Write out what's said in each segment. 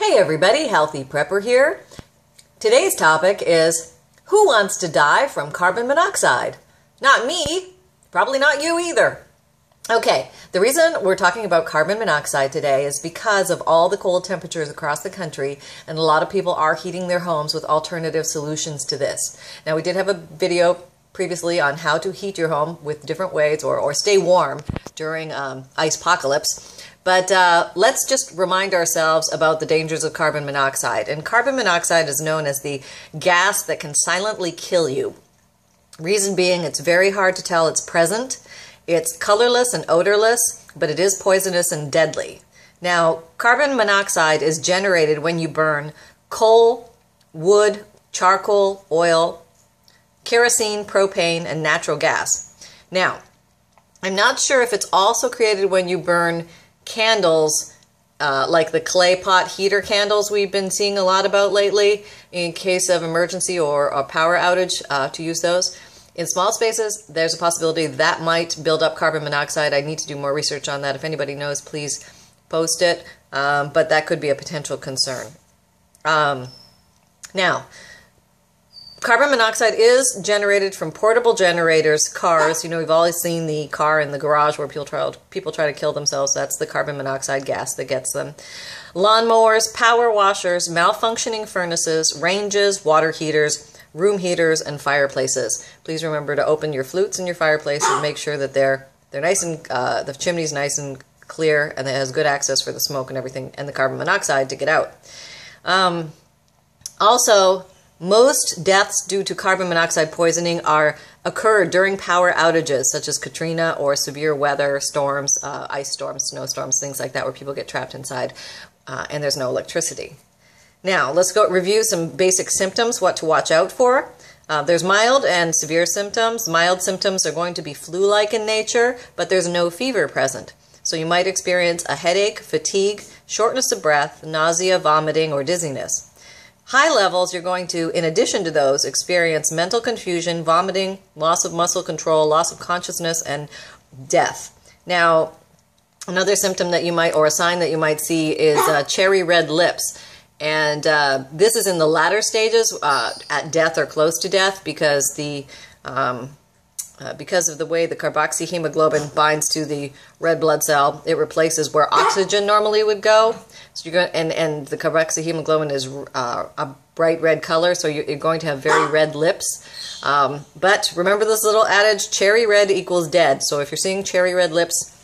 Hey everybody, Healthy Prepper here. Today's topic is, who wants to die from carbon monoxide? Not me, probably not you either. Okay, the reason we're talking about carbon monoxide today is because of all the cold temperatures across the country, and a lot of people are heating their homes with alternative solutions to this. Now, we did have a video previously on how to heat your home with different ways or stay warm during ice-pocalypse. But let's just remind ourselves about the dangers of carbon monoxide. And carbon monoxide is known as the gas that can silently kill you. Reason being, it's very hard to tell it's present. It's colorless and odorless, but it is poisonous and deadly. Now, carbon monoxide is generated when you burn coal, wood, charcoal, oil, kerosene, propane, and natural gas. Now, I'm not sure if it's also created when you burn candles, like the clay pot heater candles we've been seeing a lot about lately in case of emergency or a power outage, to use those. In small spaces, there's a possibility that might build up carbon monoxide. I need to do more research on that. If anybody knows, please post it, but that could be a potential concern. Now, carbon monoxide is generated from portable generators, cars. You know, we've always seen the car in the garage where people try to kill themselves. That's the carbon monoxide gas that gets them. Lawnmowers, power washers, malfunctioning furnaces, ranges, water heaters, room heaters, and fireplaces. Please remember to open your flutes in your fireplace and make sure that they're nice and the chimney's nice and clear and it has good access for the smoke and everything and the carbon monoxide to get out. Also, most deaths due to carbon monoxide poisoning occur during power outages, such as Katrina or severe weather storms, ice storms, snowstorms, things like that, where people get trapped inside and there's no electricity. Now, let's go review some basic symptoms, what to watch out for. There's mild and severe symptoms. Mild symptoms are going to be flu-like in nature, but there's no fever present. So you might experience a headache, fatigue, shortness of breath, nausea, vomiting, or dizziness. High levels, you're going to, in addition to those, experience mental confusion, vomiting, loss of muscle control, loss of consciousness, and death. Now, another symptom that you might, or a sign that you might see is cherry red lips. And this is in the latter stages, at death or close to death, because because of the way the carboxyhemoglobin binds to the red blood cell, it replaces where oxygen normally would go. So you're going, and the carboxyhemoglobin is a bright red color, so you're going to have very red lips. But remember this little adage: cherry red equals dead. So if you're seeing cherry red lips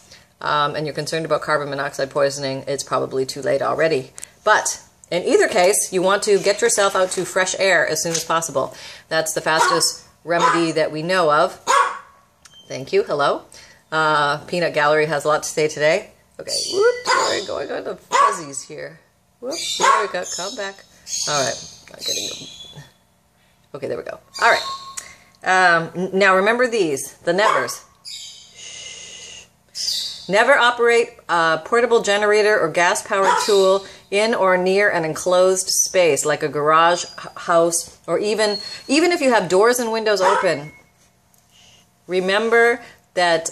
and you're concerned about carbon monoxide poisoning, it's probably too late already. But in either case, you want to get yourself out to fresh air as soon as possible. That's the fastest remedy that we know of. Thank you. Hello. Peanut Gallery has a lot to say today. Okay. Whoop, sorry, going on the fuzzies here. Whoop, there we go. Come back. All right. I'm getting them. Okay, there we go. All right. Now remember these, the nevers. Never operate a portable generator or gas-powered tool in or near an enclosed space like a garage, house, or even if you have doors and windows open. Remember that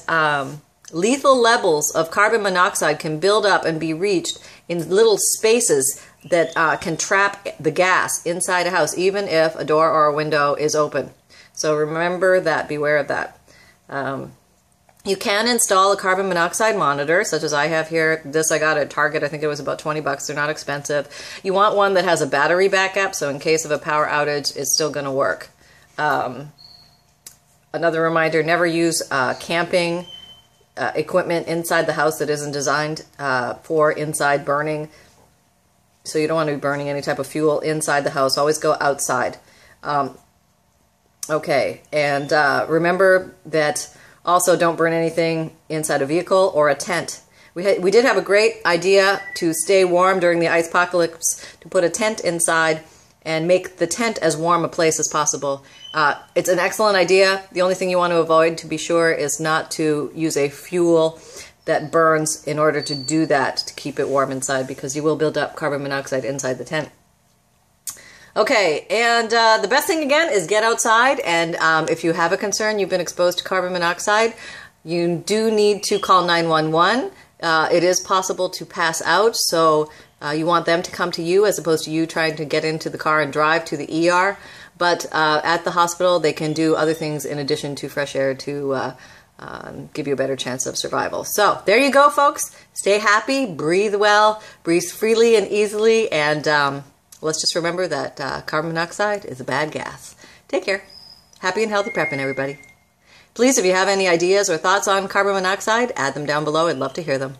lethal levels of carbon monoxide can build up and be reached in little spaces that can trap the gas inside a house, even if a door or a window is open. So remember that, beware of that. You can install a carbon monoxide monitor, such as I have here. This I got at Target. I think it was about 20 bucks. They're not expensive. You want one that has a battery backup, so in case of a power outage, it's still going to work. Another reminder, never use camping equipment inside the house that isn't designed for inside burning. So you don't want to be burning any type of fuel inside the house. Always go outside. Okay, and remember that also don't burn anything inside a vehicle or a tent. We did have a great idea to stay warm during the ice-pocalypse, to put a tent inside and make the tent as warm a place as possible. It's an excellent idea. The only thing you want to avoid, to be sure, is not to use a fuel that burns in order to do that, to keep it warm inside, because you will build up carbon monoxide inside the tent. Okay, and the best thing again is get outside, and if you have a concern, you've been exposed to carbon monoxide, you do need to call 911. It is possible to pass out, so You want them to come to you as opposed to you trying to get into the car and drive to the ER. But at the hospital, they can do other things in addition to fresh air to give you a better chance of survival. So there you go, folks. Stay happy, breathe well, breathe freely and easily, and let's just remember that carbon monoxide is a bad gas. Take care. Happy and healthy prepping, everybody. Please, if you have any ideas or thoughts on carbon monoxide, add them down below. I'd love to hear them.